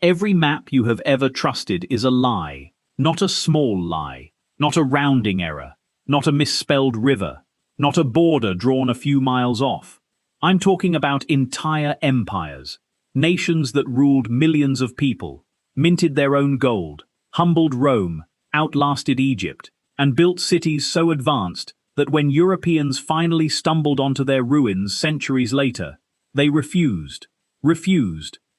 Every map you have ever trusted is a lie, not a small lie, not a rounding error, not a misspelled river, not a border drawn a few miles off. I'm talking about entire empires, nations that ruled millions of people, minted their own gold, humbled Rome, outlasted Egypt, and built cities so advanced that when Europeans finally stumbled onto their ruins centuries later, they refused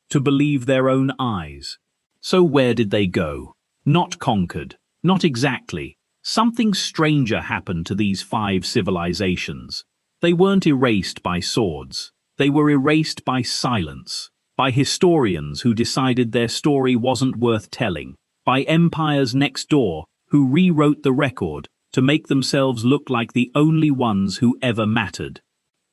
to believe their own eyes. So where did they go? Not conquered, not exactly. Something stranger happened to these 5 civilizations. They weren't erased by swords. They were erased by silence, by historians who decided their story wasn't worth telling, by empires next door who rewrote the record to make themselves look like the only ones who ever mattered,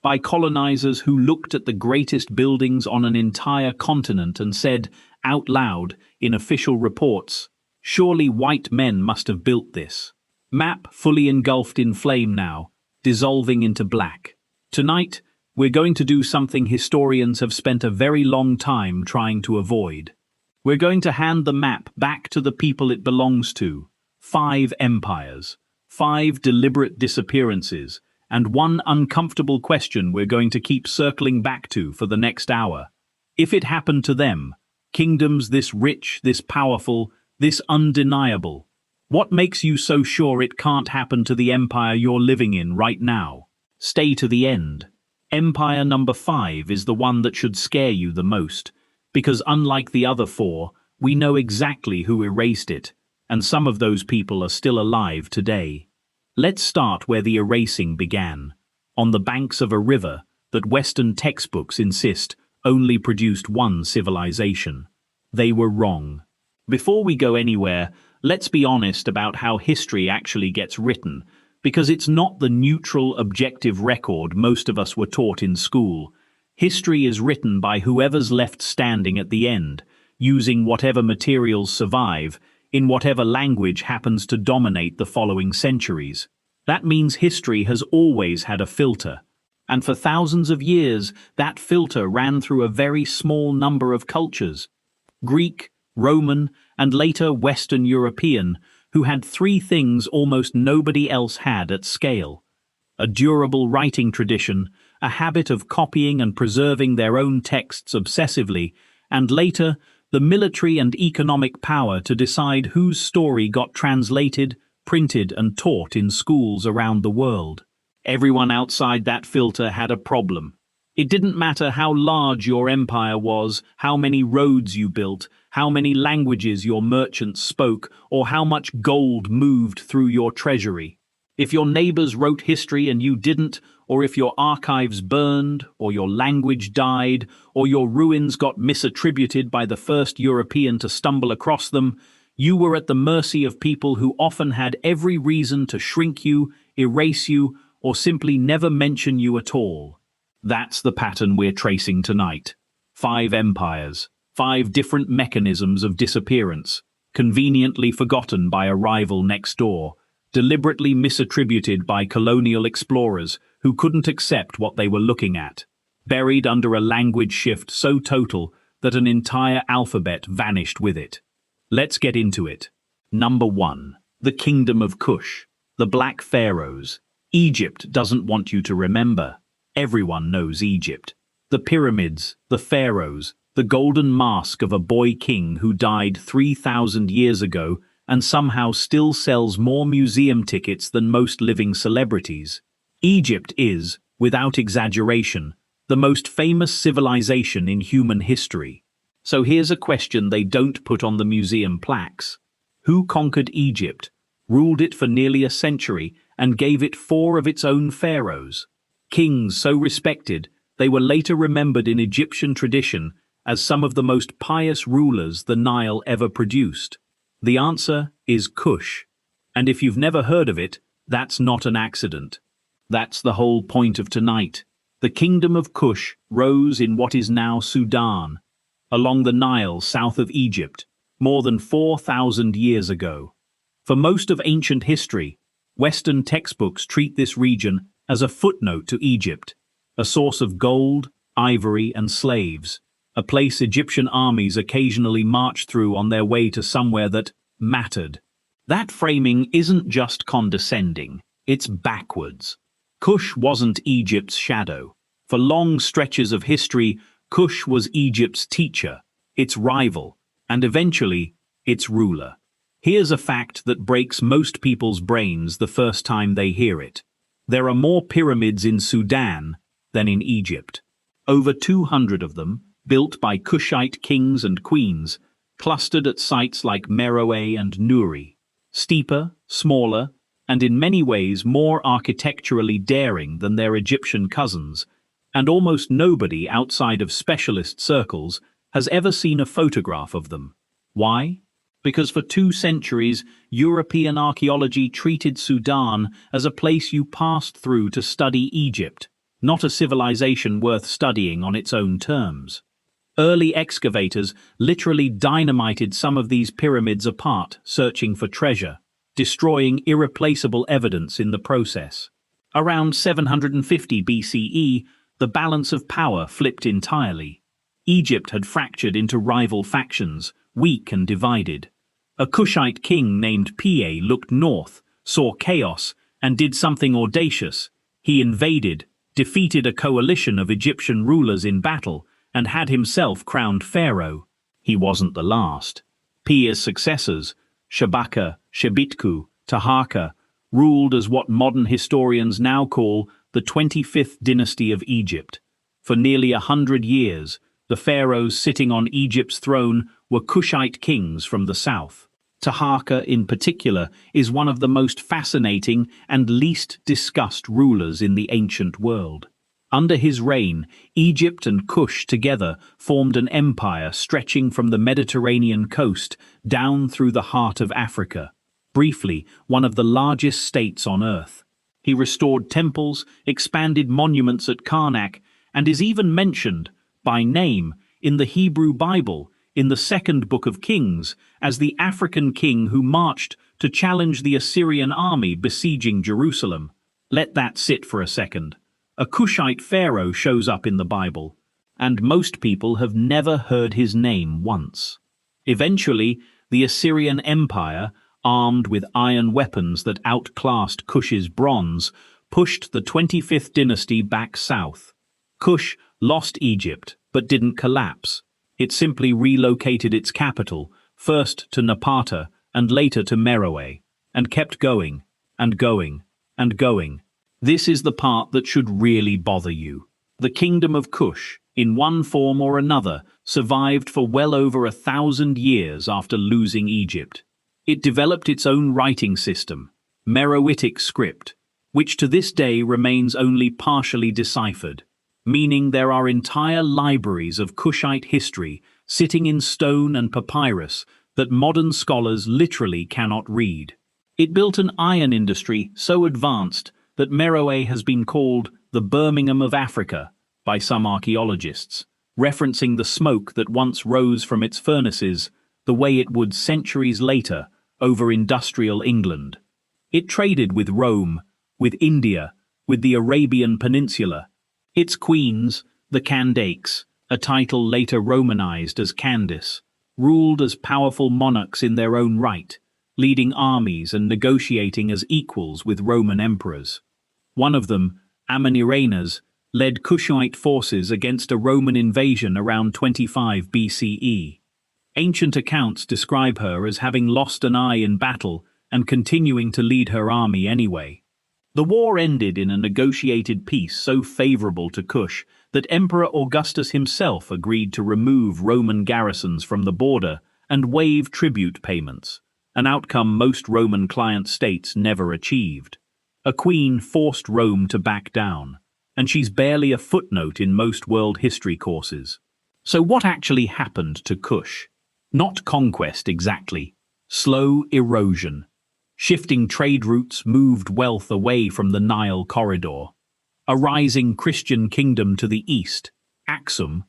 by colonizers who looked at the greatest buildings on an entire continent and said, out loud, in official reports, surely white men must have built this. Map fully engulfed in flame now, dissolving into black. Tonight, we're going to do something historians have spent a very long time trying to avoid. We're going to hand the map back to the people it belongs to. 5 empires, 5 deliberate disappearances, and 1 uncomfortable question we're going to keep circling back to for the next hour. If it happened to them, kingdoms this rich, this powerful, this undeniable, what makes you so sure it can't happen to the empire you're living in right now? Stay to the end. Empire number 5 is the one that should scare you the most, because unlike the other 4, we know exactly who erased it, and some of those people are still alive today. Let's start where the erasing began, on the banks of a river that Western textbooks insist only produced 1 civilization. They were wrong. Before we go anywhere, let's be honest about how history actually gets written, because it's not the neutral, objective record most of us were taught in school. History is written by whoever's left standing at the end, using whatever materials survive, in whatever language happens to dominate the following centuries. That means history has always had a filter. And for thousands of years, that filter ran through a very small number of cultures. Greek, Roman, and later Western European, who had 3 things almost nobody else had at scale: a durable writing tradition, a habit of copying and preserving their own texts obsessively, and later, the military and economic power to decide whose story got translated, printed, and taught in schools around the world. Everyone outside that filter had a problem. It didn't matter how large your empire was, how many roads you built, how many languages your merchants spoke, or how much gold moved through your treasury. If your neighbors wrote history and you didn't, or if your archives burned, or your language died, or your ruins got misattributed by the first European to stumble across them, you were at the mercy of people who often had every reason to shrink you, erase you, or simply never mention you at all. That's the pattern we're tracing tonight. 5 empires, 5 different mechanisms of disappearance, conveniently forgotten by a rival next door, deliberately misattributed by colonial explorers who couldn't accept what they were looking at, buried under a language shift so total that an entire alphabet vanished with it. Let's get into it. Number 1. The Kingdom of Kush, the Black Pharaohs. Egypt doesn't want you to remember. Everyone knows Egypt. The pyramids, the pharaohs, the golden mask of a boy king who died 3,000 years ago and somehow still sells more museum tickets than most living celebrities. Egypt is, without exaggeration, the most famous civilization in human history. So here's a question they don't put on the museum plaques. Who conquered Egypt, ruled it for nearly a century, and gave it 4 of its own pharaohs? Kings so respected, they were later remembered in Egyptian tradition as some of the most pious rulers the Nile ever produced. The answer is Kush. And if you've never heard of it, that's not an accident. That's the whole point of tonight. The Kingdom of Kush rose in what is now Sudan, along the Nile south of Egypt, more than 4,000 years ago. For most of ancient history, Western textbooks treat this region as a footnote to Egypt, a source of gold, ivory, and slaves. a place Egyptian armies occasionally marched through on their way to somewhere that mattered. That framing isn't just condescending, it's backwards. Kush wasn't Egypt's shadow. For long stretches of history, Kush was Egypt's teacher, its rival, and eventually, its ruler. Here's a fact that breaks most people's brains the first time they hear it. There are more pyramids in Sudan than in Egypt. Over 200 of them, built by Kushite kings and queens, clustered at sites like Meroe and Nuri. Steeper, smaller, and in many ways more architecturally daring than their Egyptian cousins, and almost nobody outside of specialist circles has ever seen a photograph of them. Why? Because for 2 centuries, European archaeology treated Sudan as a place you passed through to study Egypt, not a civilization worth studying on its own terms. Early excavators literally dynamited some of these pyramids apart, searching for treasure, destroying irreplaceable evidence in the process. Around 750 BCE, the balance of power flipped entirely. Egypt had fractured into rival factions, weak and divided. A Kushite king named Pi looked north, saw chaos, and did something audacious. He invaded, defeated a coalition of Egyptian rulers in battle, and had himself crowned pharaoh. He wasn't the last. Pia's successors, Shabaka, Shebitku, Taharqa, ruled as what modern historians now call the 25th dynasty of Egypt. For nearly 100 years, the pharaohs sitting on Egypt's throne were Kushite kings from the south. Taharqa, in particular, is one of the most fascinating and least discussed rulers in the ancient world. Under his reign, Egypt and Kush together formed an empire stretching from the Mediterranean coast down through the heart of Africa. Briefly, one of the largest states on earth. He restored temples, expanded monuments at Karnak, and is even mentioned, by name, in the Hebrew Bible, in the second book of Kings, as the African king who marched to challenge the Assyrian army besieging Jerusalem. Let that sit for a second. A Kushite pharaoh shows up in the Bible, and most people have never heard his name once. Eventually, the Assyrian Empire, armed with iron weapons that outclassed Kush's bronze, pushed the 25th dynasty back south. Kush lost Egypt, but didn't collapse. It simply relocated its capital, first to Napata and later to Meroe, and kept going, and going, and going. This is the part that should really bother you. The Kingdom of Kush, in one form or another, survived for well over 1,000 years after losing Egypt. It developed its own writing system, Meroitic script, which to this day remains only partially deciphered, meaning there are entire libraries of Kushite history sitting in stone and papyrus that modern scholars literally cannot read. It built an iron industry so advanced that Meroe has been called the Birmingham of Africa by some archaeologists, referencing the smoke that once rose from its furnaces the way it would centuries later over industrial England. It traded with Rome, with India, with the Arabian Peninsula. Its queens, the Candakes, a title later Romanized as Candace, ruled as powerful monarchs in their own right, leading armies and negotiating as equals with Roman emperors. One of them, Amanirenas, led Kushite forces against a Roman invasion around 25 BCE. Ancient accounts describe her as having lost an eye in battle and continuing to lead her army anyway. The war ended in a negotiated peace so favorable to Kush that Emperor Augustus himself agreed to remove Roman garrisons from the border and waive tribute payments, an outcome most Roman client states never achieved. A queen forced Rome to back down, and she's barely a footnote in most world history courses. So what actually happened to Kush? Not conquest exactly, slow erosion. Shifting trade routes moved wealth away from the Nile corridor. A rising Christian kingdom to the east, Aksum,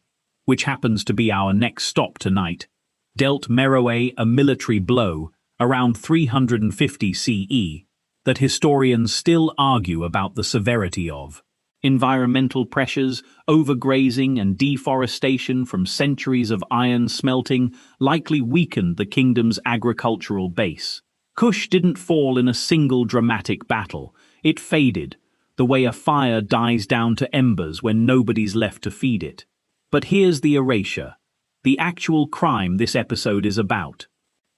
which happens to be our next stop tonight, dealt Meroe a military blow around 350 CE that historians still argue about the severity of. Environmental pressures, overgrazing and deforestation from centuries of iron smelting likely weakened the kingdom's agricultural base. Kush didn't fall in a single dramatic battle. It faded, the way a fire dies down to embers when nobody's left to feed it. But here's the erasure, the actual crime this episode is about.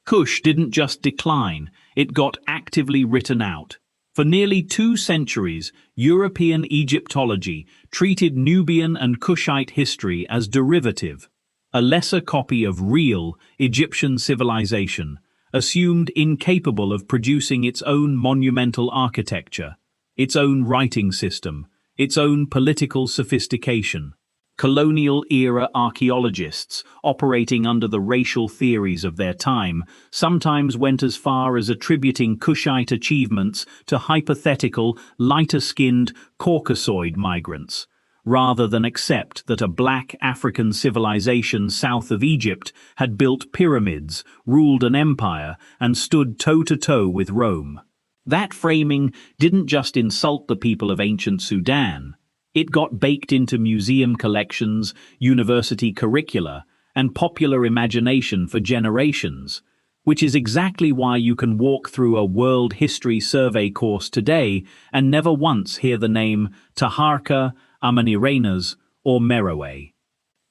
Kush didn't just decline, it got actively written out. For nearly 2 centuries, European Egyptology treated Nubian and Kushite history as derivative, a lesser copy of real Egyptian civilization, assumed incapable of producing its own monumental architecture, its own writing system, its own political sophistication. Colonial-era archaeologists, operating under the racial theories of their time, sometimes went as far as attributing Kushite achievements to hypothetical, lighter-skinned Caucasoid migrants, rather than accept that a black African civilization south of Egypt had built pyramids, ruled an empire, and stood toe-to-toe with Rome. That framing didn't just insult the people of ancient Sudan. It got baked into museum collections, university curricula, and popular imagination for generations, which is exactly why you can walk through a World History Survey course today and never once hear the name Taharqa, Amanirenas, or Meroe.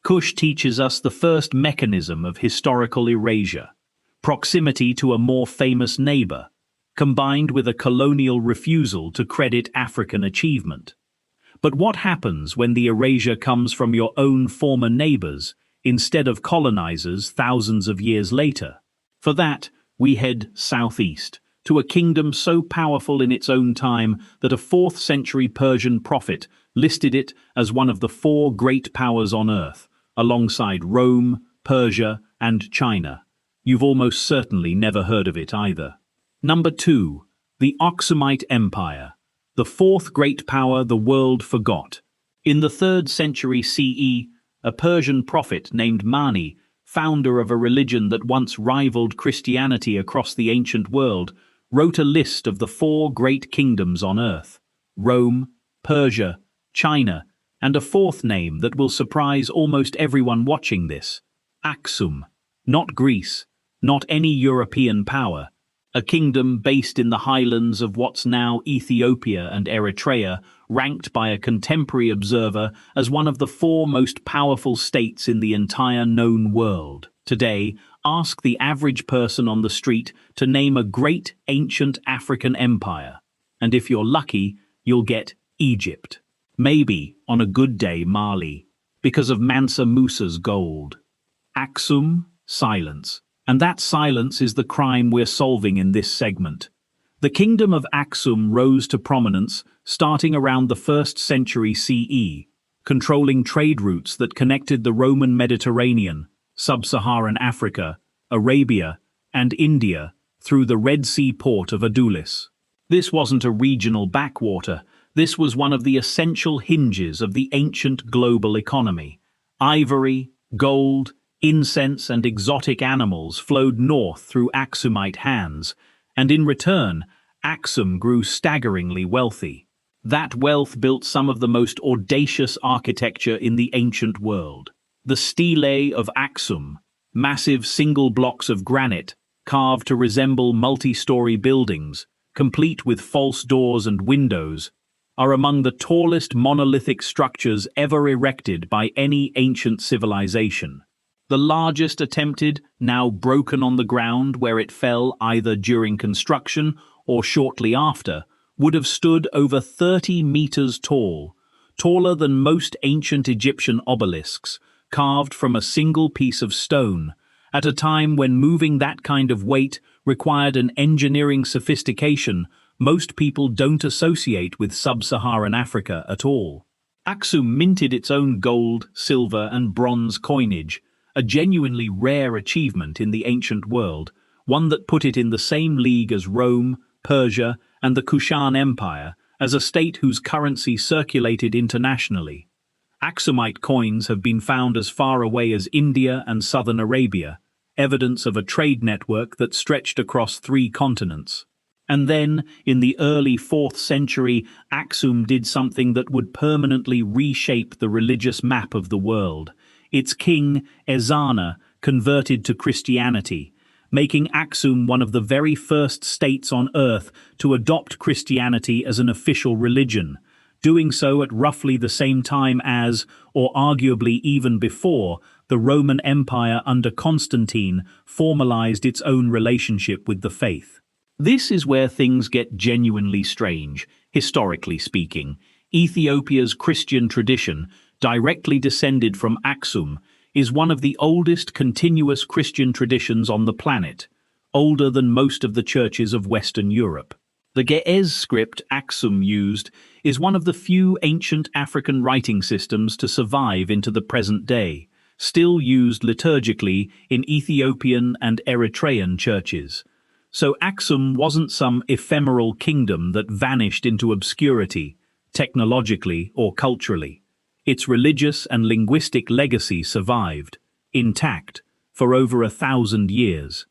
Kush teaches us the first mechanism of historical erasure, proximity to a more famous neighbor, combined with a colonial refusal to credit African achievement. But what happens when the erasure comes from your own former neighbors instead of colonizers thousands of years later? For that, we head southeast, to a kingdom so powerful in its own time that a 4th century Persian prophet listed it as one of the 4 great powers on earth, alongside Rome, Persia, and China. You've almost certainly never heard of it either. Number 2. The Aksumite Empire, the 4th great power the world forgot. In the 3rd century CE, a Persian prophet named Mani, founder of a religion that once rivaled Christianity across the ancient world, wrote a list of the 4 great kingdoms on earth: Rome, Persia, China, and a 4th name that will surprise almost everyone watching this: Aksum. Not Greece, not any European power. A kingdom based in the highlands of what's now Ethiopia and Eritrea, ranked by a contemporary observer as one of the 4 most powerful states in the entire known world. Today, ask the average person on the street to name a great ancient African empire, and if you're lucky, you'll get Egypt. Maybe, on a good day, Mali, because of Mansa Musa's gold. Aksum, silence. And that silence is the crime we're solving in this segment. The kingdom of Aksum rose to prominence starting around the 1st century CE, controlling trade routes that connected the Roman Mediterranean, sub-Saharan Africa, Arabia, and India through the Red Sea port of Adulis. This wasn't a regional backwater. This was one of the essential hinges of the ancient global economy. Ivory, gold, incense and exotic animals flowed north through Aksumite hands, and in return, Aksum grew staggeringly wealthy. That wealth built some of the most audacious architecture in the ancient world. The stelae of Aksum, massive single blocks of granite, carved to resemble multi-story buildings, complete with false doors and windows, are among the tallest monolithic structures ever erected by any ancient civilization. The largest attempted, now broken on the ground where it fell either during construction or shortly after, would have stood over 30 meters tall, taller than most ancient Egyptian obelisks, carved from a single piece of stone, at a time when moving that kind of weight required an engineering sophistication most people don't associate with sub-Saharan Africa at all. Aksum minted its own gold, silver, and bronze coinage, a genuinely rare achievement in the ancient world, one that put it in the same league as Rome, Persia, and the Kushan Empire, as a state whose currency circulated internationally. Aksumite coins have been found as far away as India and southern Arabia, evidence of a trade network that stretched across 3 continents. And then, in the early 4th century, Aksum did something that would permanently reshape the religious map of the world. Its king, Ezana, converted to Christianity, making Aksum one of the very first states on earth to adopt Christianity as an official religion, doing so at roughly the same time as, or arguably even before, the Roman Empire under Constantine formalized its own relationship with the faith. This is where things get genuinely strange, historically speaking. Ethiopia's Christian tradition, directly descended from Aksum, is one of the oldest continuous Christian traditions on the planet, older than most of the churches of Western Europe. The Ge'ez script Aksum used is one of the few ancient African writing systems to survive into the present day, still used liturgically in Ethiopian and Eritrean churches. So Aksum wasn't some ephemeral kingdom that vanished into obscurity, technologically or culturally. Its religious and linguistic legacy survived, intact, for over 1,000 years.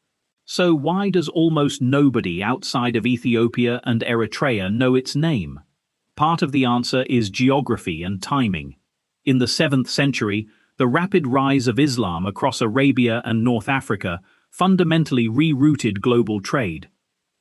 So why does almost nobody outside of Ethiopia and Eritrea know its name? Part of the answer is geography and timing. In the 7th century, the rapid rise of Islam across Arabia and North Africa fundamentally rerouted global trade.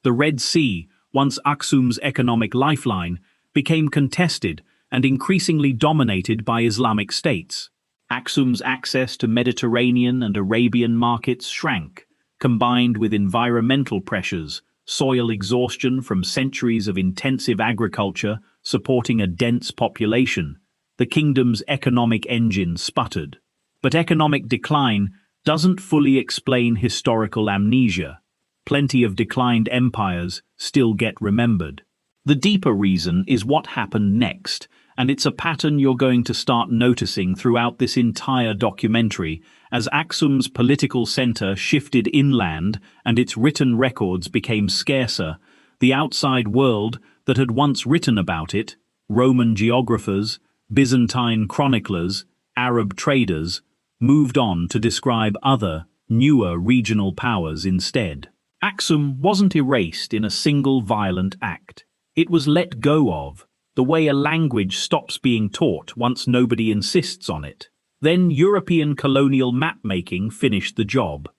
The Red Sea, once Aksum's economic lifeline, became contested and increasingly dominated by Islamic states. Aksum's access to Mediterranean and Arabian markets shrank, combined with environmental pressures, soil exhaustion from centuries of intensive agriculture supporting a dense population. The kingdom's economic engine sputtered. But economic decline doesn't fully explain historical amnesia. Plenty of declined empires still get remembered. The deeper reason is what happened next, and it's a pattern you're going to start noticing throughout this entire documentary as Aksum's political center shifted inland and its written records became scarcer. The outside world that had once written about it, Roman geographers, Byzantine chroniclers, Arab traders, moved on to describe other, newer regional powers instead. Aksum wasn't erased in a single violent act. It was let go of, the way a language stops being taught once nobody insists on it. Then European colonial map-making finished the job.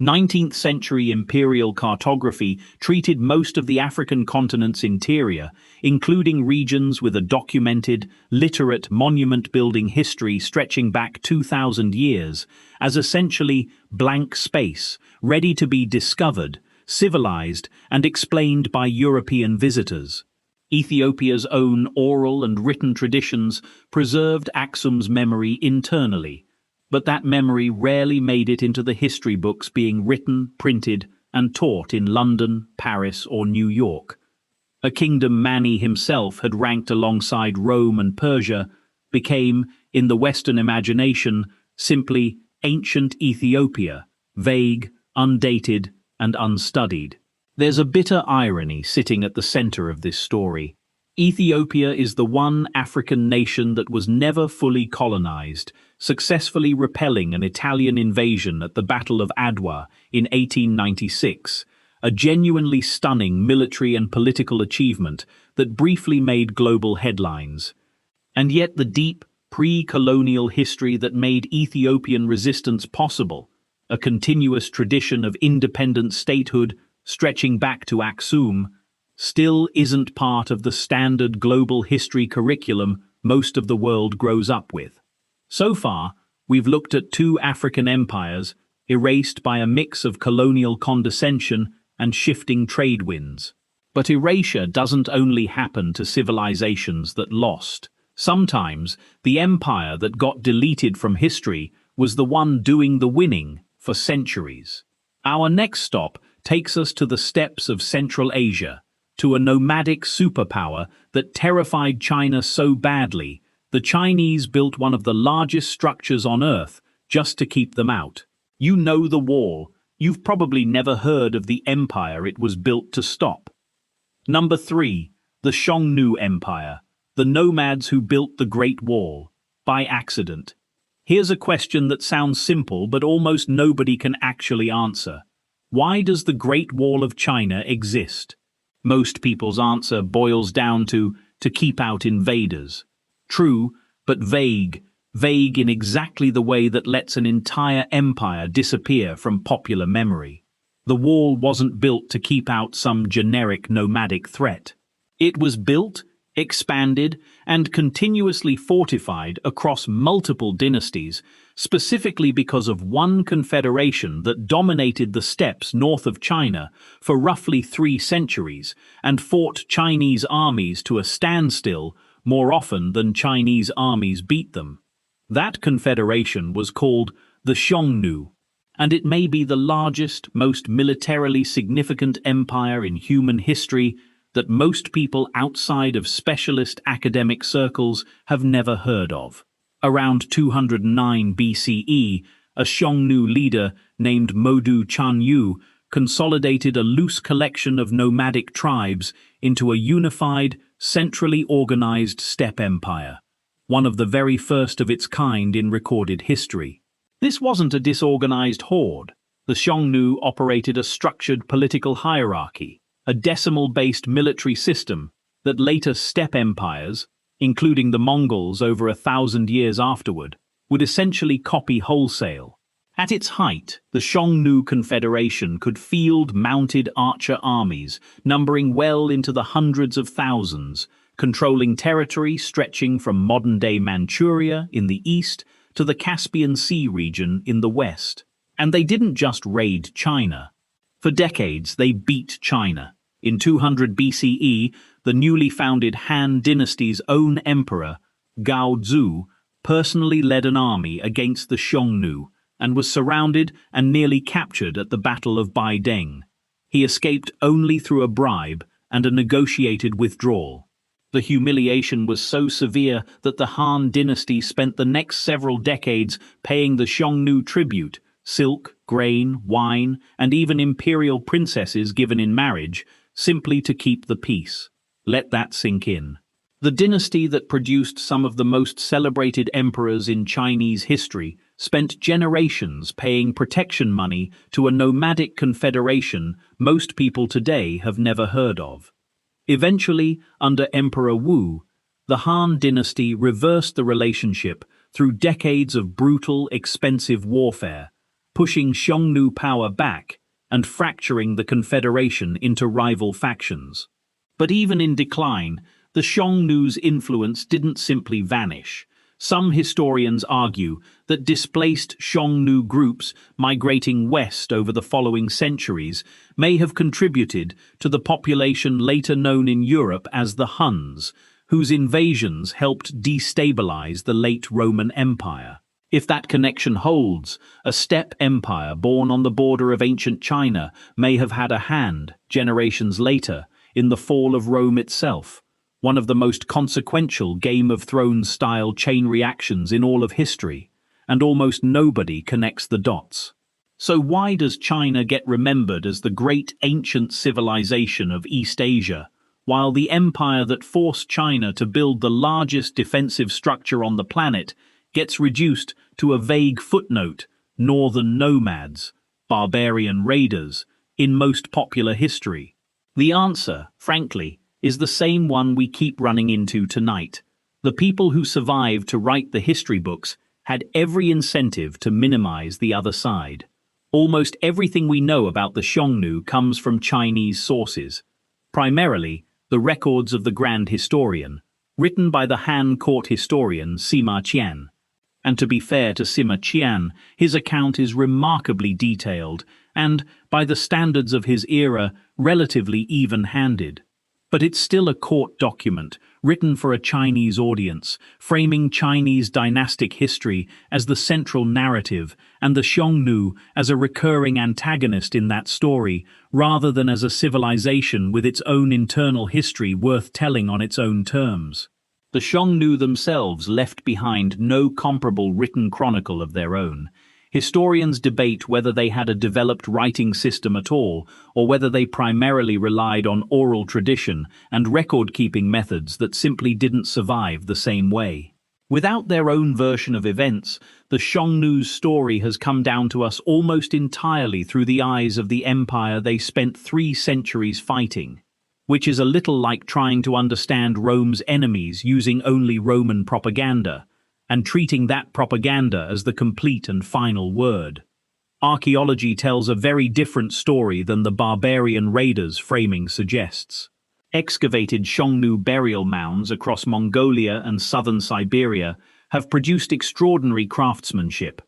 19th century imperial cartography treated most of the African continent's interior, including regions with a documented, literate monument-building history stretching back 2,000 years, as essentially blank space, ready to be discovered, civilized, and explained by European visitors. Ethiopia's own oral and written traditions preserved Aksum's memory internally, but that memory rarely made it into the history books being written, printed, and taught in London, Paris, or New York. A kingdom Mani himself had ranked alongside Rome and Persia became, in the Western imagination, simply ancient Ethiopia, vague, undated, and unstudied. There's a bitter irony sitting at the center of this story. Ethiopia is the one African nation that was never fully colonized, successfully repelling an Italian invasion at the Battle of Adwa in 1896, a genuinely stunning military and political achievement that briefly made global headlines. And yet the deep, pre-colonial history that made Ethiopian resistance possible, a continuous tradition of independent statehood stretching back to Aksum, still isn't part of the standard global history curriculum most of the world grows up with. So far, we've looked at two African empires erased by a mix of colonial condescension and shifting trade winds. But erasure doesn't only happen to civilizations that lost. Sometimes, the empire that got deleted from history was the one doing the winning for centuries. Our next stop takes us to the steppes of Central Asia, to a nomadic superpower that terrified China so badly, the Chinese built one of the largest structures on Earth just to keep them out. You know the wall. You've probably never heard of the empire it was built to stop. Number 3. The Xiongnu Empire, the nomads who built the Great Wall, by accident. Here's a question that sounds simple but almost nobody can actually answer. Why does the Great Wall of China exist? Most people's answer boils down to keep out invaders. True, but vague, vague in exactly the way that lets an entire empire disappear from popular memory. The wall wasn't built to keep out some generic nomadic threat. It was built, expanded, and continuously fortified across multiple dynasties, specifically because of one confederation that dominated the steppes north of China for roughly 3 centuries and fought Chinese armies to a standstill more often than Chinese armies beat them. That confederation was called the Xiongnu, and it may be the largest, most militarily significant empire in human history that most people outside of specialist academic circles have never heard of. Around 209 BCE, a Xiongnu leader named Modu Chanyu consolidated a loose collection of nomadic tribes into a unified, centrally organized steppe empire, one of the very first of its kind in recorded history. This wasn't a disorganized horde. The Xiongnu operated a structured political hierarchy, a decimal-based military system that later steppe empires, including the Mongols over 1,000 years afterward, would essentially copy wholesale. At its height, the Xiongnu Confederation could field mounted archer armies, numbering well into the hundreds of thousands, controlling territory stretching from modern-day Manchuria in the east to the Caspian Sea region in the west. And they didn't just raid China. For decades, they beat China. In 200 BCE, the newly founded Han Dynasty's own emperor, Gao Zu, personally led an army against the Xiongnu and was surrounded and nearly captured at the Battle of Baideng. He escaped only through a bribe and a negotiated withdrawal. The humiliation was so severe that the Han Dynasty spent the next several decades paying the Xiongnu tribute, silk, grain, wine, and even imperial princesses given in marriage, simply to keep the peace. Let that sink in. The dynasty that produced some of the most celebrated emperors in Chinese history spent generations paying protection money to a nomadic confederation most people today have never heard of. Eventually, under Emperor Wu, the Han Dynasty reversed the relationship through decades of brutal, expensive warfare, pushing Xiongnu power back and fracturing the confederation into rival factions. But even in decline, the Xiongnu's influence didn't simply vanish. Some historians argue that displaced Xiongnu groups migrating west over the following centuries may have contributed to the population later known in Europe as the Huns, whose invasions helped destabilize the late Roman Empire. If that connection holds, a steppe empire born on the border of ancient China may have had a hand, generations later, in the fall of Rome itself, one of the most consequential Game of Thrones-style chain reactions in all of history, and almost nobody connects the dots. So why does China get remembered as the great ancient civilization of East Asia, while the empire that forced China to build the largest defensive structure on the planet gets reduced to a vague footnote, northern nomads, barbarian raiders, in most popular history? The answer, frankly, is the same one we keep running into tonight. The people who survived to write the history books had every incentive to minimize the other side. Almost everything we know about the Xiongnu comes from Chinese sources, primarily the records of the Grand Historian, written by the Han court historian Sima Qian. And to be fair to Sima Qian, his account is remarkably detailed and, by the standards of his era, relatively even-handed. But it's still a court document, written for a Chinese audience, framing Chinese dynastic history as the central narrative and the Xiongnu as a recurring antagonist in that story, rather than as a civilization with its own internal history worth telling on its own terms. The Xiongnu themselves left behind no comparable written chronicle of their own. Historians debate whether they had a developed writing system at all, or whether they primarily relied on oral tradition and record-keeping methods that simply didn't survive the same way. Without their own version of events, the Xiongnu's story has come down to us almost entirely through the eyes of the empire they spent 3 centuries fighting. which is a little like trying to understand Rome's enemies using only Roman propaganda, and treating that propaganda as the complete and final word. Archaeology tells a very different story than the barbarian raiders' framing suggests. Excavated Xiongnu burial mounds across Mongolia and southern Siberia have produced extraordinary craftsmanship.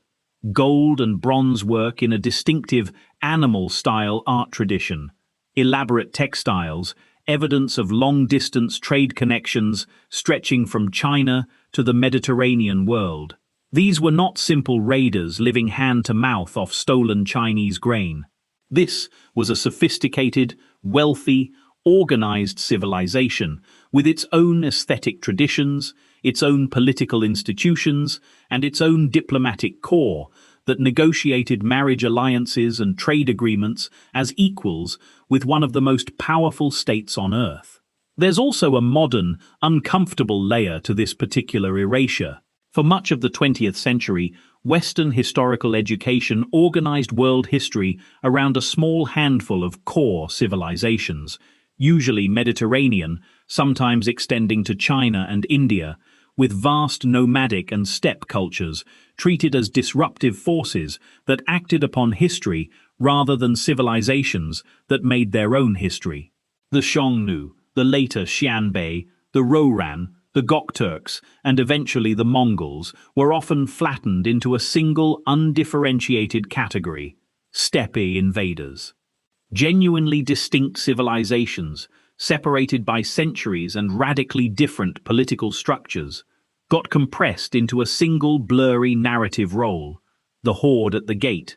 Gold and bronze work in a distinctive animal-style art tradition, elaborate textiles, evidence of long-distance trade connections stretching from China to the Mediterranean world. These were not simple raiders living hand-to-mouth off stolen Chinese grain. This was a sophisticated, wealthy, organized civilization with its own aesthetic traditions, its own political institutions, and its own diplomatic corps that negotiated marriage alliances and trade agreements as equals with one of the most powerful states on earth. There's also a modern, uncomfortable layer to this particular erasure. For much of the 20th century, Western historical education organized world history around a small handful of core civilizations, usually Mediterranean, sometimes extending to China and India, with vast nomadic and steppe cultures treated as disruptive forces that acted upon history rather than civilizations that made their own history. The Xiongnu, the later Xianbei, the Rouran, the Gokturks, and eventually the Mongols were often flattened into a single undifferentiated category: steppe invaders. Genuinely distinct civilizations, separated by centuries and radically different political structures, got compressed into a single blurry narrative role, the horde at the gate,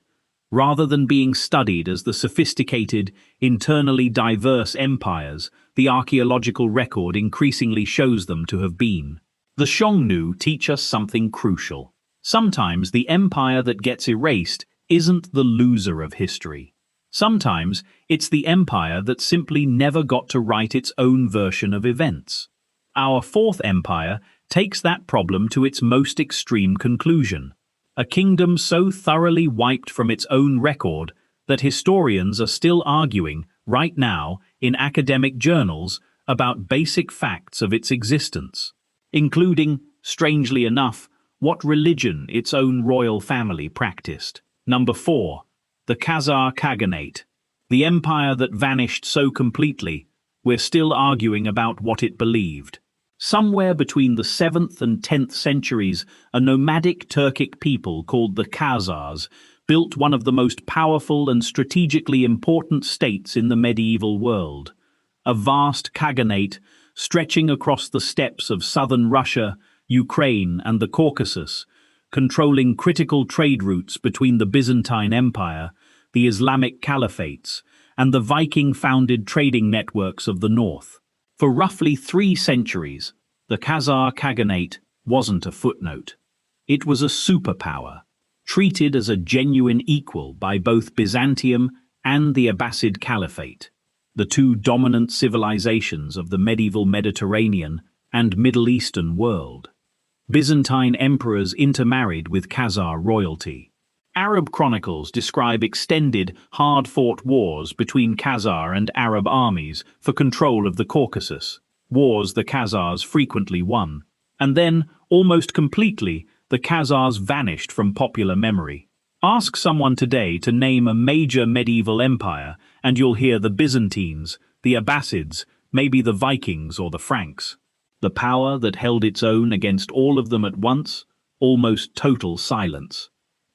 rather than being studied as the sophisticated, internally diverse empires the archaeological record increasingly shows them to have been. The Xiongnu teach us something crucial. Sometimes the empire that gets erased isn't the loser of history. Sometimes it's the empire that simply never got to write its own version of events. Our fourth empire takes that problem to its most extreme conclusion. A kingdom so thoroughly wiped from its own record that historians are still arguing, right now, in academic journals about basic facts of its existence, including, strangely enough, what religion its own royal family practiced. Number 4. The Khazar Khaganate. The empire that vanished so completely, we're still arguing about what it believed. Somewhere between the 7th and 10th centuries, a nomadic Turkic people called the Khazars built one of the most powerful and strategically important states in the medieval world. A vast khaganate stretching across the steppes of southern Russia, Ukraine, and the Caucasus, controlling critical trade routes between the Byzantine Empire, the Islamic caliphates, and the Viking-founded trading networks of the north. For roughly 3 centuries, the Khazar Khaganate wasn't a footnote. It was a superpower, treated as a genuine equal by both Byzantium and the Abbasid Caliphate, the two dominant civilizations of the medieval Mediterranean and Middle Eastern world. Byzantine emperors intermarried with Khazar royalty. Arab chronicles describe extended, hard-fought wars between Khazar and Arab armies for control of the Caucasus, wars the Khazars frequently won. And then, almost completely, the Khazars vanished from popular memory. Ask someone today to name a major medieval empire, and you'll hear the Byzantines, the Abbasids, maybe the Vikings or the Franks. The power that held its own against all of them at once, almost total silence.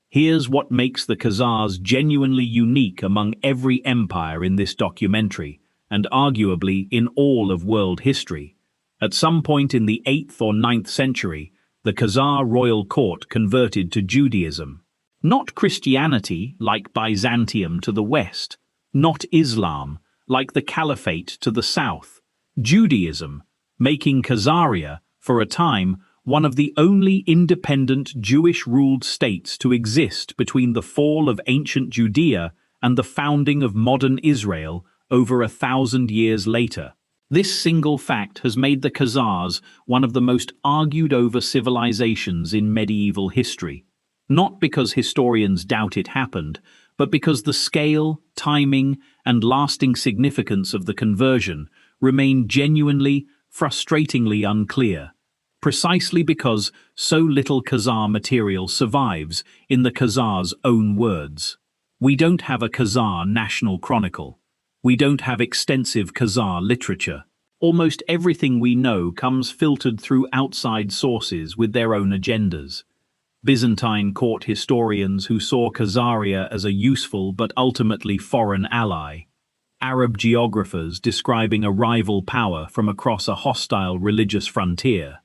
Here's what makes the Khazars genuinely unique among every empire in this documentary, and arguably in all of world history. At some point in the 8th or 9th century, the Khazar royal court converted to Judaism. Not Christianity, like Byzantium to the west. Not Islam, like the Caliphate to the south. Judaism, making Khazaria, for a time, one of the only independent Jewish-ruled states to exist between the fall of ancient Judea and the founding of modern Israel over 1,000 years later. This single fact has made the Khazars one of the most argued-over civilizations in medieval history. Not because historians doubt it happened, but because the scale, timing, and lasting significance of the conversion remain genuinely, frustratingly unclear, precisely because so little Khazar material survives in the Khazars' own words. We don't have a Khazar national chronicle. We don't have extensive Khazar literature. Almost everything we know comes filtered through outside sources with their own agendas. Byzantine court historians who saw Khazaria as a useful but ultimately foreign ally. Arab geographers describing a rival power from across a hostile religious frontier.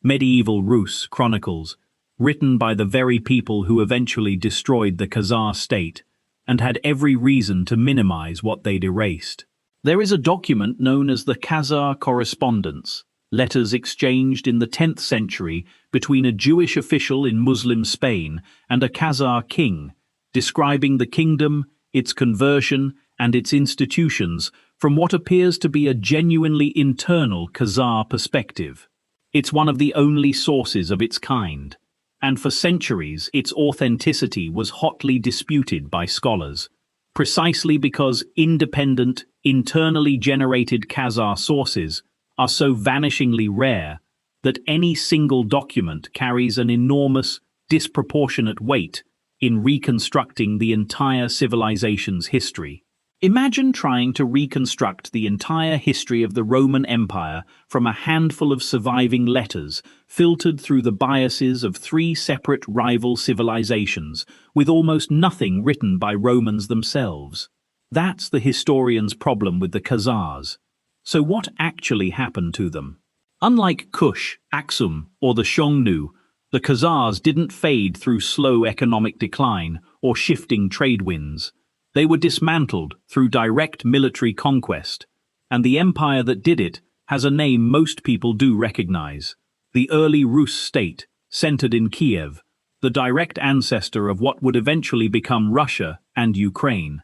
Medieval Rus chronicles, written by the very people who eventually destroyed the Khazar state and had every reason to minimize what they'd erased. There is a document known as the Khazar Correspondence, letters exchanged in the 10th century between a Jewish official in Muslim Spain and a Khazar king, describing the kingdom, its conversion, and its institutions from what appears to be a genuinely internal Khazar perspective. It's one of the only sources of its kind, and for centuries its authenticity was hotly disputed by scholars, precisely because independent, internally generated Khazar sources are so vanishingly rare that any single document carries an enormous, disproportionate weight in reconstructing the entire civilization's history. Imagine trying to reconstruct the entire history of the Roman Empire from a handful of surviving letters filtered through the biases of three separate rival civilizations, with almost nothing written by Romans themselves. That's the historian's problem with the Khazars. So what actually happened to them? Unlike Kush, Aksum, or the Xiongnu, the Khazars didn't fade through slow economic decline or shifting trade winds. They were dismantled through direct military conquest, and the empire that did it has a name most people do recognize: the early Rus state, centered in Kiev, the direct ancestor of what would eventually become Russia and Ukraine.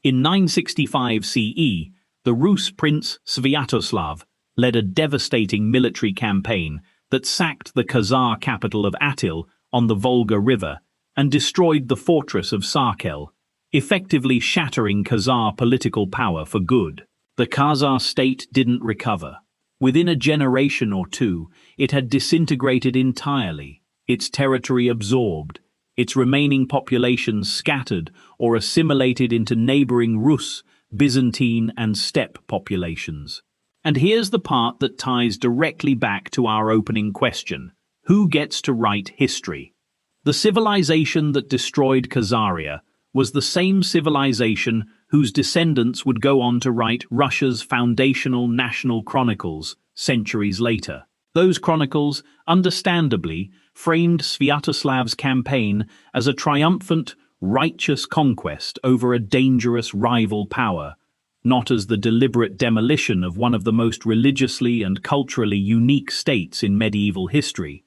In 965 CE, the Rus prince Sviatoslav led a devastating military campaign that sacked the Khazar capital of Atil on the Volga River and destroyed the fortress of Sarkel, effectively shattering Khazar political power for good. The Khazar state didn't recover. Within a generation or two, it had disintegrated entirely, its territory absorbed, its remaining population scattered or assimilated into neighboring Rus, Byzantine, and steppe populations. And here's the part that ties directly back to our opening question: who gets to write history? The civilization that destroyed Khazaria was the same civilization whose descendants would go on to write Russia's foundational national chronicles centuries later. Those chronicles, understandably, framed Sviatoslav's campaign as a triumphant, righteous conquest over a dangerous rival power, not as the deliberate demolition of one of the most religiously and culturally unique states in medieval history.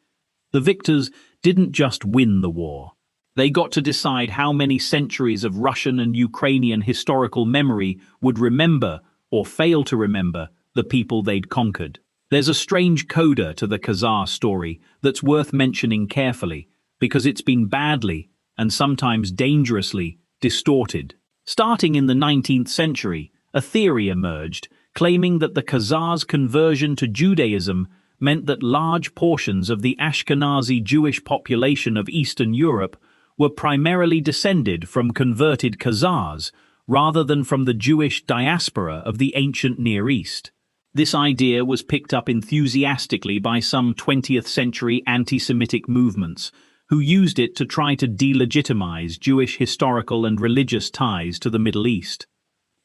The victors didn't just win the war. They got to decide how many centuries of Russian and Ukrainian historical memory would remember, or fail to remember, the people they'd conquered. There's a strange coda to the Khazar story that's worth mentioning carefully, because it's been badly, and sometimes dangerously, distorted. Starting in the 19th century, a theory emerged, claiming that the Khazars' conversion to Judaism meant that large portions of the Ashkenazi Jewish population of Eastern Europe were primarily descended from converted Khazars, rather than from the Jewish diaspora of the ancient Near East. This idea was picked up enthusiastically by some 20th-century anti-Semitic movements, who used it to try to delegitimize Jewish historical and religious ties to the Middle East.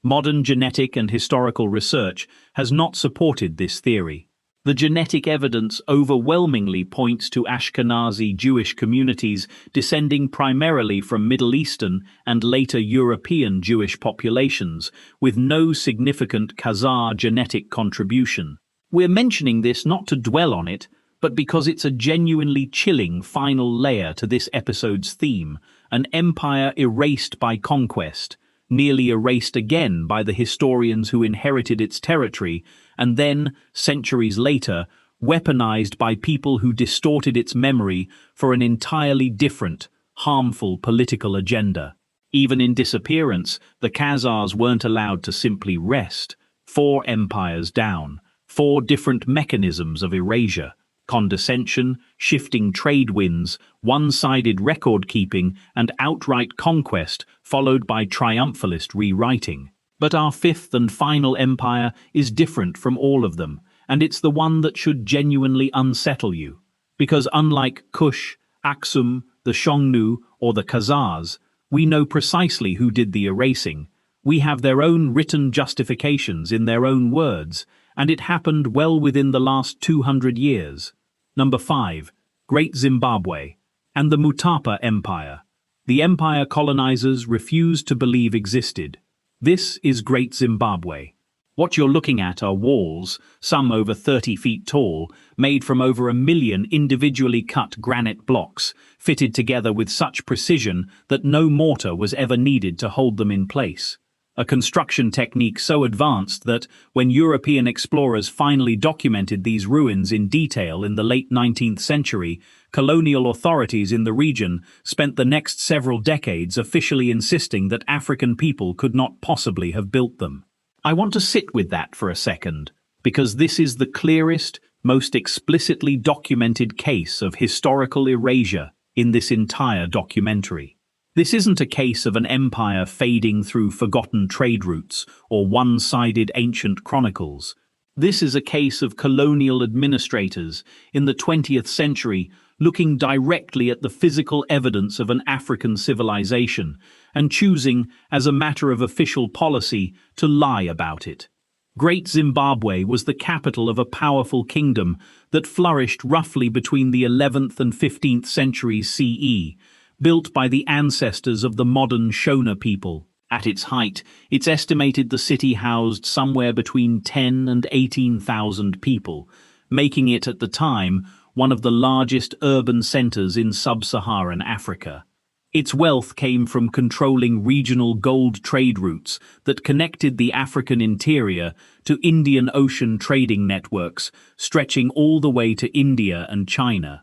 Modern genetic and historical research has not supported this theory. The genetic evidence overwhelmingly points to Ashkenazi Jewish communities descending primarily from Middle Eastern and later European Jewish populations, with no significant Khazar genetic contribution. We're mentioning this not to dwell on it, but because it's a genuinely chilling final layer to this episode's theme: an empire erased by conquest, nearly erased again by the historians who inherited its territory, and then, centuries later, weaponized by people who distorted its memory for an entirely different, harmful political agenda. Even in disappearance, the Khazars weren't allowed to simply rest. 4 empires down, 4 different mechanisms of erasure: condescension, shifting trade winds, one-sided record-keeping, and outright conquest, followed by triumphalist rewriting. But our 5th and final empire is different from all of them, and it's the one that should genuinely unsettle you. Because unlike Kush, Aksum, the Xiongnu, or the Khazars, we know precisely who did the erasing. We have their own written justifications in their own words, and it happened well within the last 200 years. Number 5. Great Zimbabwe and the Mutapa Empire. The empire colonizers refused to believe existed. This is Great Zimbabwe. What you're looking at are walls, some over 30 feet tall, made from over 1 million individually cut granite blocks, fitted together with such precision that no mortar was ever needed to hold them in place. A construction technique so advanced that, when European explorers finally documented these ruins in detail in the late 19th century, colonial authorities in the region spent the next several decades officially insisting that African people could not possibly have built them. I want to sit with that for a second, because this is the clearest, most explicitly documented case of historical erasure in this entire documentary. This isn't a case of an empire fading through forgotten trade routes or one-sided ancient chronicles. This is a case of colonial administrators in the 20th century looking directly at the physical evidence of an African civilization and choosing, as a matter of official policy, to lie about it. Great Zimbabwe was the capital of a powerful kingdom that flourished roughly between the 11th and 15th centuries CE, built by the ancestors of the modern Shona people. At its height, it's estimated the city housed somewhere between 10 and 18,000 people, making it at the time one of the largest urban centers in sub-Saharan Africa. Its wealth came from controlling regional gold trade routes that connected the African interior to Indian Ocean trading networks, stretching all the way to India and China.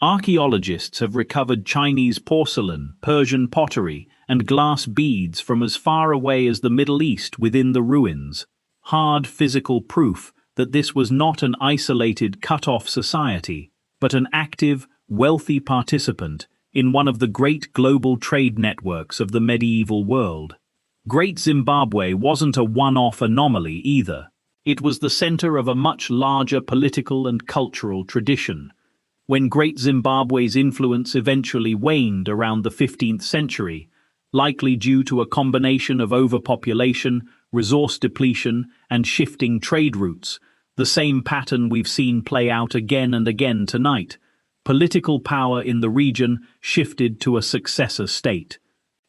Archaeologists have recovered Chinese porcelain, Persian pottery, and glass beads from as far away as the Middle East within the ruins. Hard physical proof that this was not an isolated, cut-off society, but an active, wealthy participant in one of the great global trade networks of the medieval world. Great Zimbabwe wasn't a one-off anomaly either. It was the center of a much larger political and cultural tradition. When Great Zimbabwe's influence eventually waned around the 15th century, likely due to a combination of overpopulation, resource depletion, and shifting trade routes, the same pattern we've seen play out again and again tonight, political power in the region shifted to a successor state.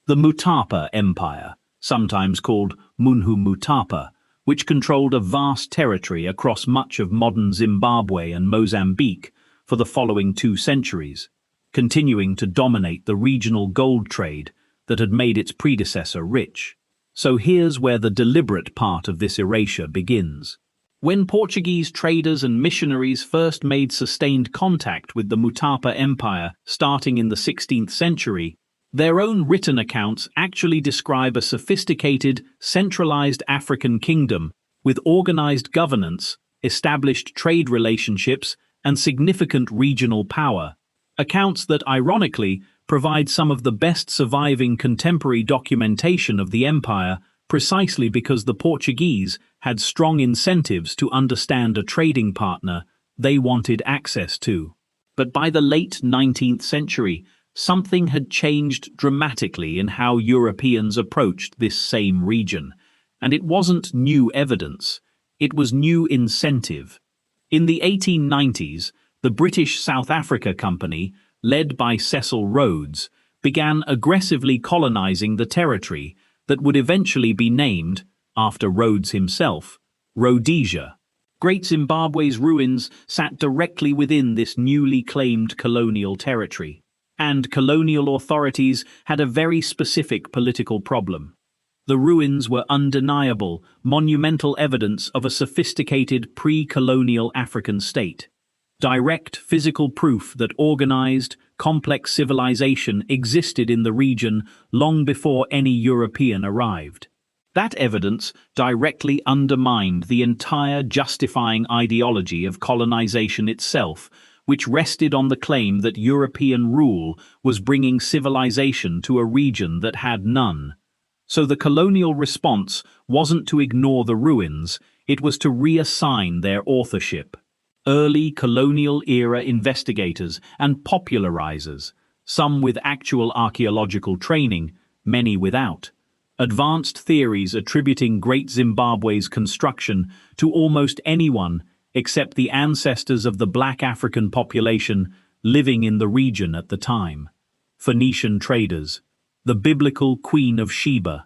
The Mutapa Empire, sometimes called Munhu Mutapa, which controlled a vast territory across much of modern Zimbabwe and Mozambique, for the following 2 centuries, continuing to dominate the regional gold trade that had made its predecessor rich. So here's where the deliberate part of this erasure begins. When Portuguese traders and missionaries first made sustained contact with the Mutapa Empire starting in the 16th century, their own written accounts actually describe a sophisticated, centralized African kingdom with organized governance, established trade relationships, and significant regional power, accounts that, ironically, provide some of the best surviving contemporary documentation of the empire precisely because the Portuguese had strong incentives to understand a trading partner they wanted access to. But by the late 19th century, something had changed dramatically in how Europeans approached this same region, and it wasn't new evidence, it was new incentive. In the 1890s, the British South Africa Company, led by Cecil Rhodes, began aggressively colonizing the territory that would eventually be named, after Rhodes himself, Rhodesia. Great Zimbabwe's ruins sat directly within this newly claimed colonial territory, and colonial authorities had a very specific political problem. The ruins were undeniable, monumental evidence of a sophisticated pre-colonial African state. Direct physical proof that organized, complex civilization existed in the region long before any European arrived. That evidence directly undermined the entire justifying ideology of colonization itself, which rested on the claim that European rule was bringing civilization to a region that had none. So the colonial response wasn't to ignore the ruins, it was to reassign their authorship. Early colonial-era investigators and popularizers, some with actual archaeological training, many without, advanced theories attributing Great Zimbabwe's construction to almost anyone except the ancestors of the black African population living in the region at the time. Phoenician traders, the biblical Queen of Sheba,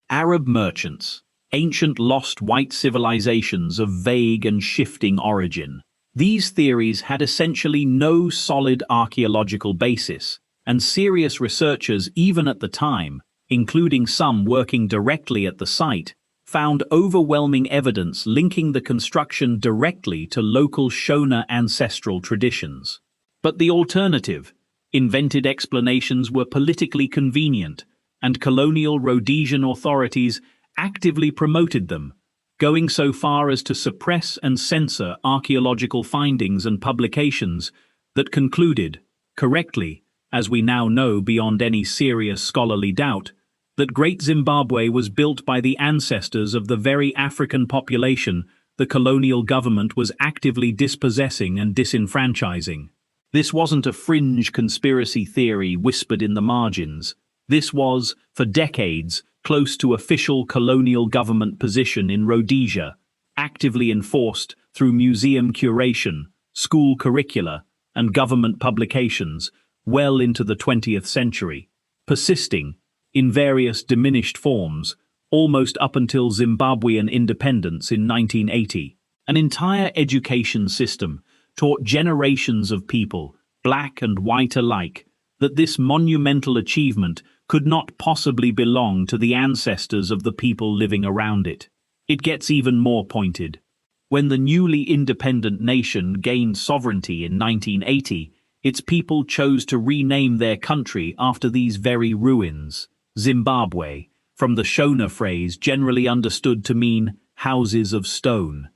Arab merchants, ancient lost white civilizations of vague and shifting origin. These theories had essentially no solid archaeological basis, and serious researchers even at the time, including some working directly at the site, found overwhelming evidence linking the construction directly to local Shona ancestral traditions. But the alternative, invented explanations, were politically convenient, and colonial Rhodesian authorities actively promoted them, going so far as to suppress and censor archaeological findings and publications that concluded, correctly, as we now know beyond any serious scholarly doubt, that Great Zimbabwe was built by the ancestors of the very African population the colonial government was actively dispossessing and disenfranchising. This wasn't a fringe conspiracy theory whispered in the margins. This was, for decades, close to official colonial government position in Rhodesia, actively enforced through museum curation, school curricula, and government publications well into the 20th century, persisting, in various diminished forms, almost up until Zimbabwean independence in 1980. An entire education system taught generations of people, black and white alike, that this monumental achievement could not possibly belong to the ancestors of the people living around it. It gets even more pointed. When the newly independent nation gained sovereignty in 1980, its people chose to rename their country after these very ruins. Zimbabwe, from the Shona phrase generally understood to mean houses of stone.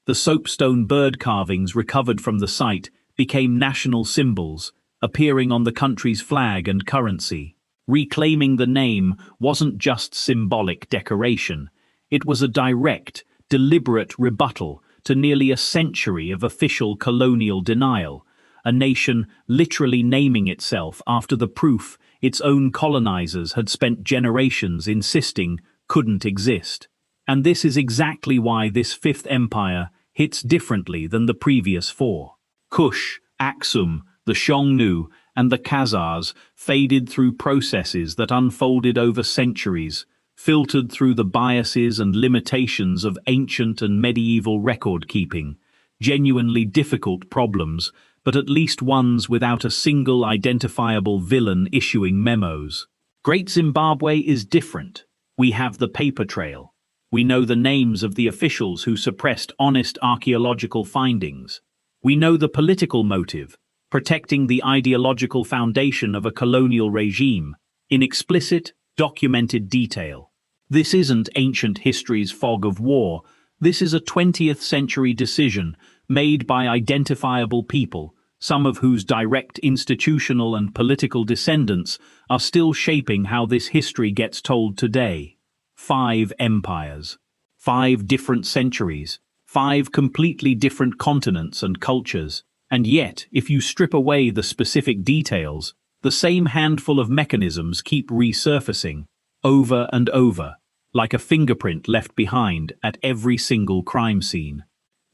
The soapstone bird carvings recovered from the site became national symbols, appearing on the country's flag and currency. Reclaiming the name wasn't just symbolic decoration, it was a direct, deliberate rebuttal to nearly a century of official colonial denial, a nation literally naming itself after the proof its own colonizers had spent generations insisting couldn't exist. And this is exactly why this fifth empire hits differently than the previous four. Kush, Aksum, the Xiongnu, and the Khazars faded through processes that unfolded over centuries, filtered through the biases and limitations of ancient and medieval record-keeping, genuinely difficult problems, but at least ones without a single identifiable villain issuing memos. Great Zimbabwe is different. We have the paper trail. We know the names of the officials who suppressed honest archaeological findings. We know the political motive, protecting the ideological foundation of a colonial regime, in explicit, documented detail. This isn't ancient history's fog of war. This is a 20th century decision made by identifiable people, some of whose direct institutional and political descendants are still shaping how this history gets told today. 5 empires, 5 different centuries, 5 completely different continents and cultures. And yet, if you strip away the specific details, the same handful of mechanisms keep resurfacing, over and over, like a fingerprint left behind at every single crime scene.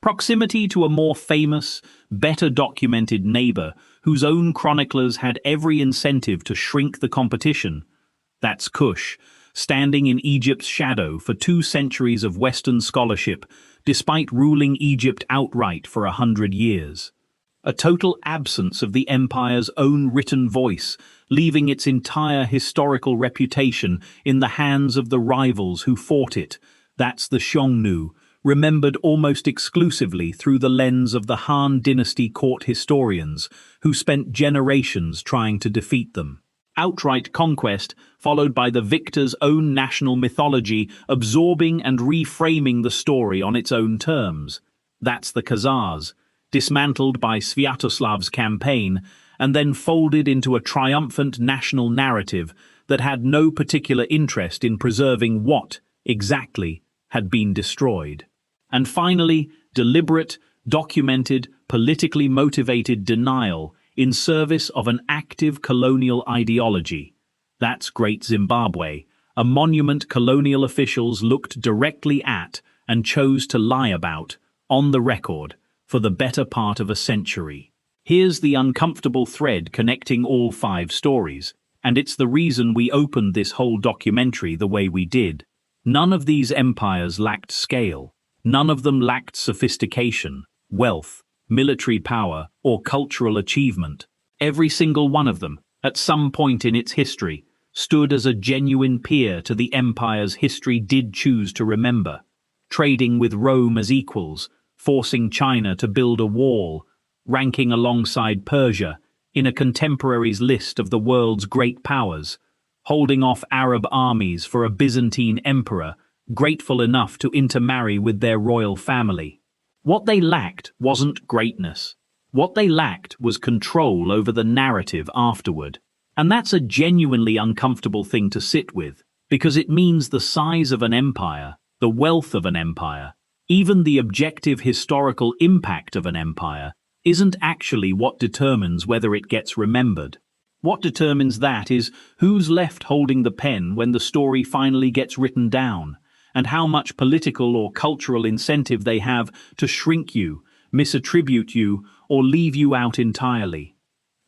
Proximity to a more famous, better documented neighbor whose own chroniclers had every incentive to shrink the competition. That's Kush, standing in Egypt's shadow for 2 centuries of Western scholarship, despite ruling Egypt outright for 100 years. A total absence of the empire's own written voice, leaving its entire historical reputation in the hands of the rivals who fought it. That's the Xiongnu, remembered almost exclusively through the lens of the Han Dynasty court historians, who spent generations trying to defeat them. Outright conquest, followed by the victor's own national mythology, absorbing and reframing the story on its own terms. That's the Khazars, dismantled by Sviatoslav's campaign, and then folded into a triumphant national narrative that had no particular interest in preserving what, exactly, had been destroyed. And finally, deliberate, documented, politically motivated denial in service of an active colonial ideology. That's Great Zimbabwe, a monument colonial officials looked directly at and chose to lie about, on the record, for the better part of a century. Here's the uncomfortable thread connecting all 5 stories, and it's the reason we opened this whole documentary the way we did. None of these empires lacked scale. None of them lacked sophistication, wealth, military power, or cultural achievement. Every single one of them, at some point in its history, stood as a genuine peer to the empires history did choose to remember, trading with Rome as equals, forcing China to build a wall, ranking alongside Persia in a contemporary's list of the world's great powers, holding off Arab armies for a Byzantine emperor grateful enough to intermarry with their royal family. What they lacked wasn't greatness. What they lacked was control over the narrative afterward. And that's a genuinely uncomfortable thing to sit with, because it means the size of an empire, the wealth of an empire, even the objective historical impact of an empire, isn't actually what determines whether it gets remembered. What determines that is who's left holding the pen when the story finally gets written down, and how much political or cultural incentive they have to shrink you, misattribute you, or leave you out entirely.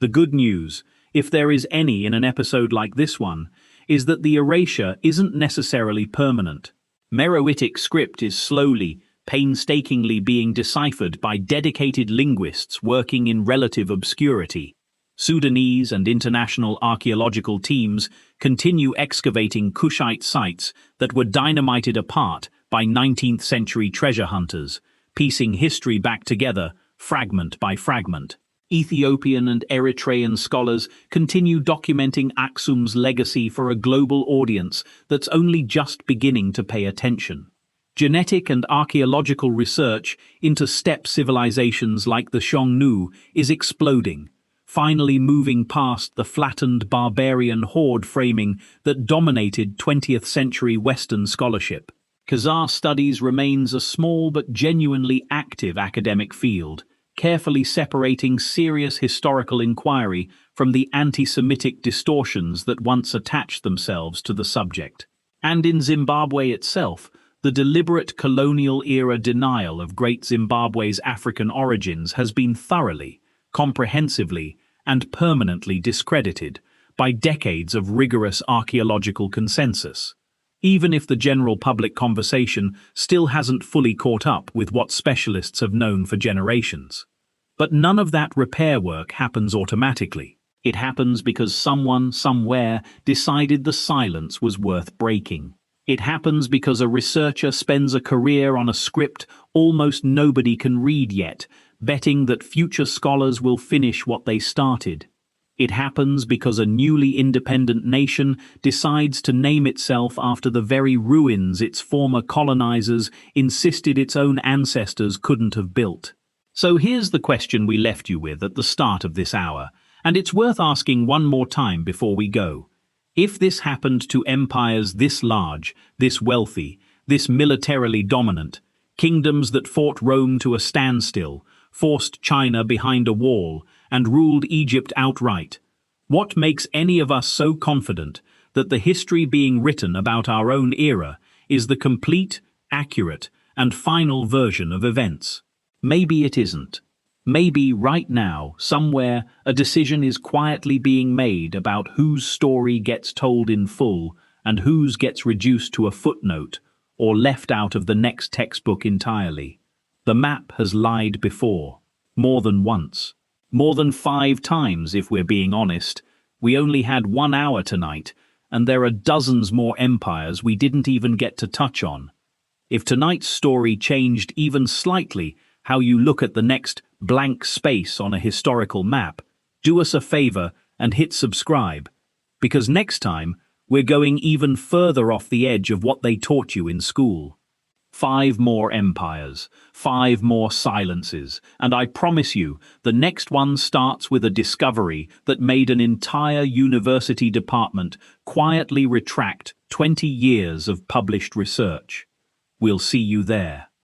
The good news, if there is any in an episode like this one, is that the erasure isn't necessarily permanent. Meroitic script is slowly, painstakingly being deciphered by dedicated linguists working in relative obscurity. Sudanese and international archaeological teams continue excavating Kushite sites that were dynamited apart by 19th century treasure hunters, piecing history back together, fragment by fragment. Ethiopian and Eritrean scholars continue documenting Aksum's legacy for a global audience that's only just beginning to pay attention. Genetic and archaeological research into steppe civilizations like the Xiongnu is exploding, finally moving past the flattened barbarian horde framing that dominated 20th century Western scholarship. Khazar studies remains a small but genuinely active academic field, carefully separating serious historical inquiry from the anti-Semitic distortions that once attached themselves to the subject. And in Zimbabwe itself, the deliberate colonial-era denial of Great Zimbabwe's African origins has been thoroughly, comprehensively, and permanently discredited by decades of rigorous archaeological consensus, even if the general public conversation still hasn't fully caught up with what specialists have known for generations. But none of that repair work happens automatically. It happens because someone, somewhere, decided the silence was worth breaking. It happens because a researcher spends a career on a script almost nobody can read yet, betting that future scholars will finish what they started. It happens because a newly independent nation decides to name itself after the very ruins its former colonizers insisted its own ancestors couldn't have built. So here's the question we left you with at the start of this hour, and it's worth asking one more time before we go. If this happened to empires this large, this wealthy, this militarily dominant, kingdoms that fought Rome to a standstill, forced China behind a wall, and ruled Egypt outright, what makes any of us so confident that the history being written about our own era is the complete, accurate, and final version of events? Maybe it isn't. Maybe right now, somewhere, a decision is quietly being made about whose story gets told in full and whose gets reduced to a footnote or left out of the next textbook entirely. The map has lied before, more than once. More than 5 times, if we're being honest. We only had 1 hour tonight, and there are dozens more empires we didn't even get to touch on. If tonight's story changed even slightly how you look at the next blank space on a historical map, do us a favor and hit subscribe. Because next time, we're going even further off the edge of what they taught you in school. 5 more empires, 5 more silences, and I promise you, the next one starts with a discovery that made an entire university department quietly retract 20 years of published research. We'll see you there.